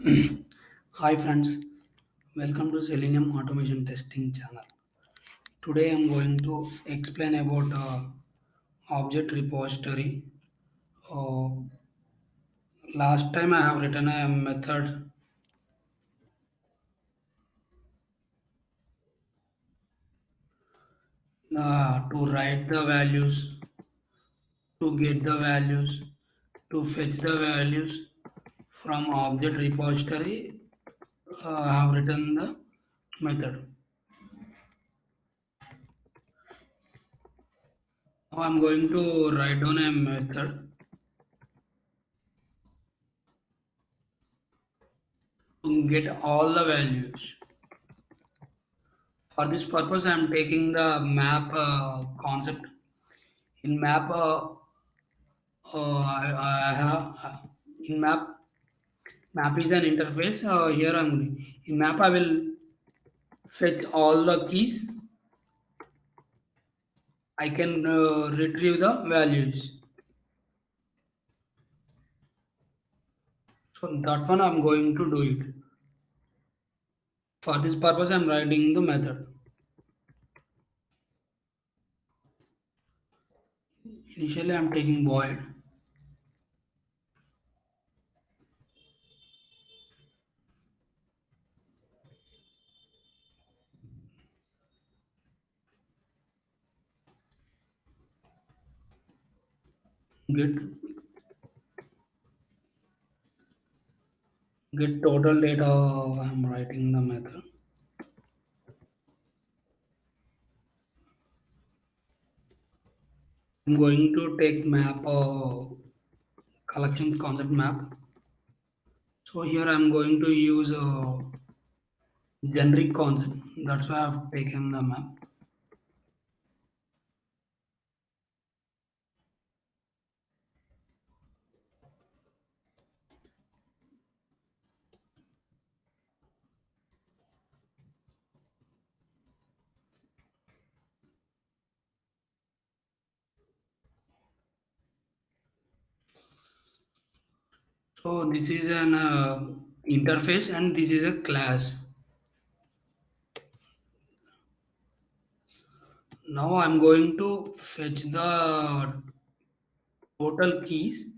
Hi friends, welcome to Selenium Automation Testing channel. Today I'm going to explain about object repository. Uh, Last time I have written a method to write the values, to get the values, to fetch the values from object repository. I have written the method. Now I'm going to write down a method to get all the values. For this purpose, I am taking the map concept. In map, I have in map is an interface. Here in map I will fetch all the keys. I can retrieve the values. So that one I'm going to do it. For this purpose, I'm writing the method. Initially, I'm taking void get get total data. I'm writing the method. I'm going to take map collection concept map. So here I'm going to use a generic concept. That's why I've taken the map. So this is an interface and this is a class. Now I'm going to fetch the total keys.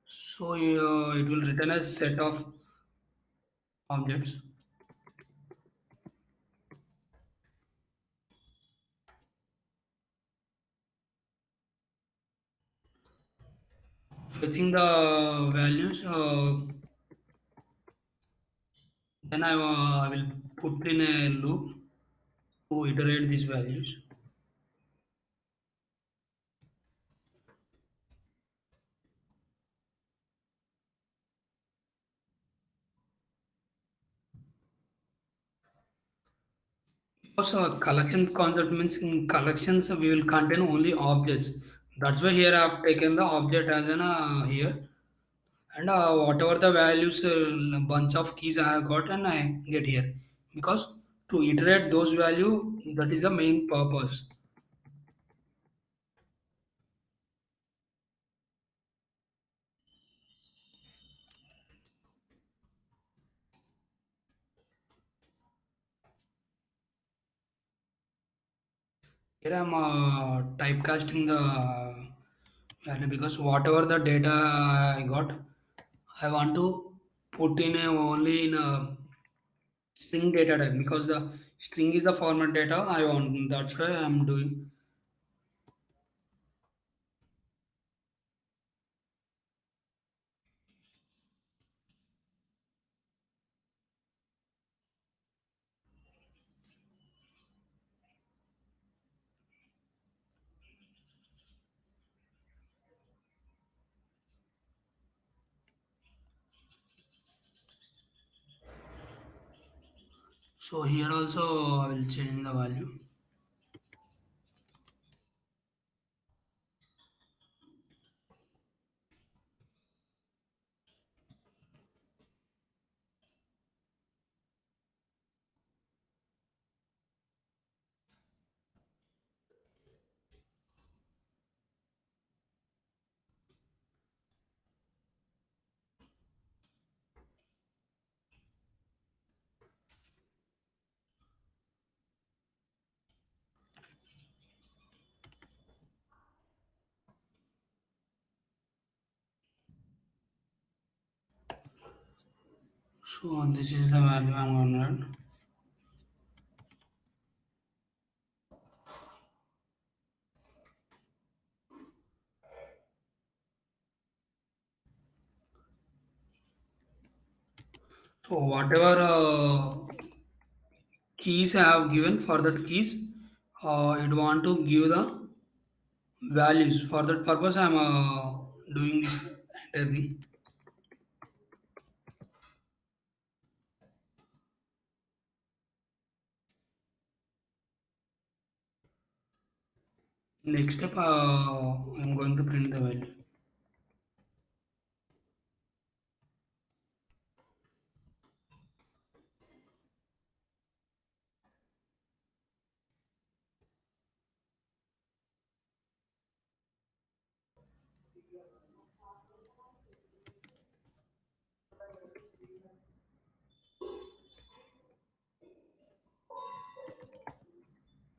So it will return a set of objects. Fetching the values. Then I will put in a loop to iterate these values. Also, collection concept means in collections we will contain only objects. That's why here I have taken the object as an here, and whatever the values bunch of keys I have got and I get here because to iterate those value that is the main purpose. Here I'm typecasting the value because whatever the data I got, I want to put in a, only in a string data type because the string is the format data I want. That's why I'm doing. So here also I will change the value. So this is the value I'm going to write. So whatever keys I have given for that keys, it want to give the values. For that purpose, I'm doing this entire thing. Next step, I'm going to print the value.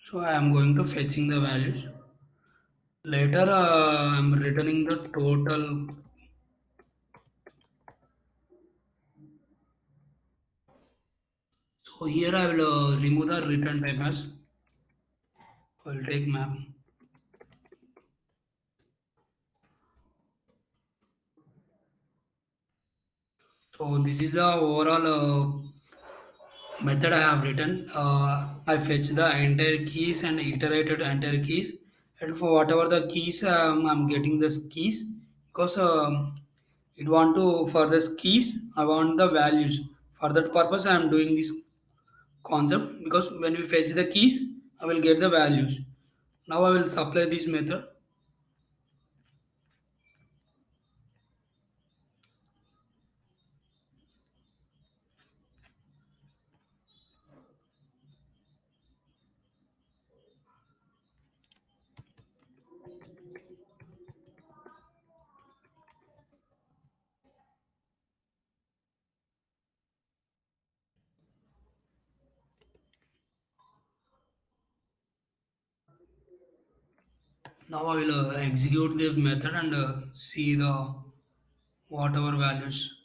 So I am going to fetching the values. Later, I'm returning the total. So here I will remove the return type as. I will take map. So this is the overall method I have written. I fetch the entire keys and iterated entire keys, and for whatever the keys, I'm getting the keys because it want to for the keys I want the values. For that purpose, I am doing this concept because when we fetch the keys, I will get the values. Now I will supply this method. Now I will execute the method and see the whatever values.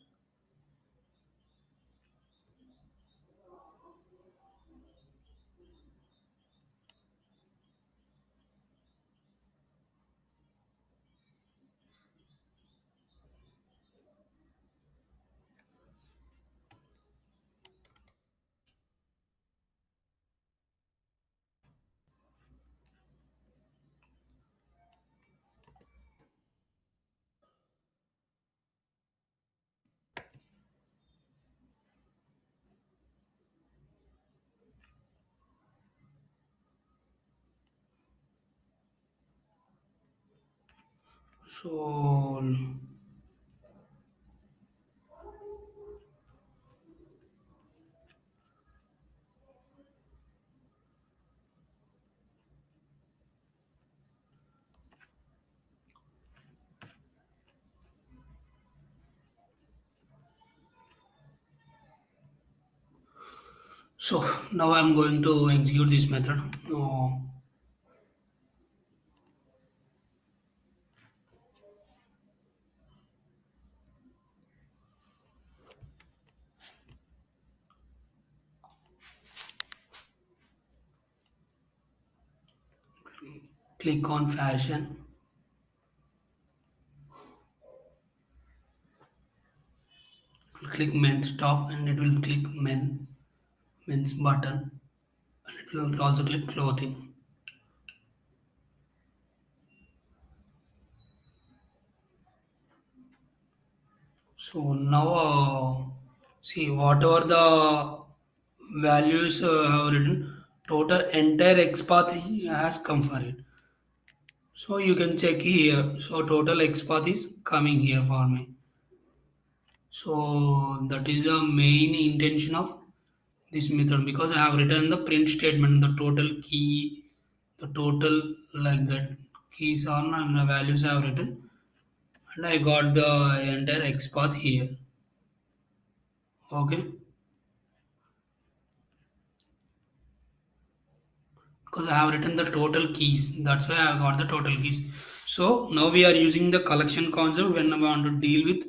So so now I'm going to execute this method. Click on fashion, click men's top, and it will click men's button, and it will also click clothing. So now see whatever the values have written, total entire XPath has come for it. So you can check here. So total XPath is coming here for me. So that is the main intention of this method because I have written the print statement, the total key, the total like that keys on and the values I have written, and I got the entire XPath here. Okay, because I have written the total keys, that's why I got the total keys. So now we are using the collection concept when I want to deal with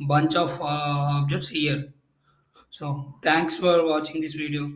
bunch of objects here. So thanks for watching this video.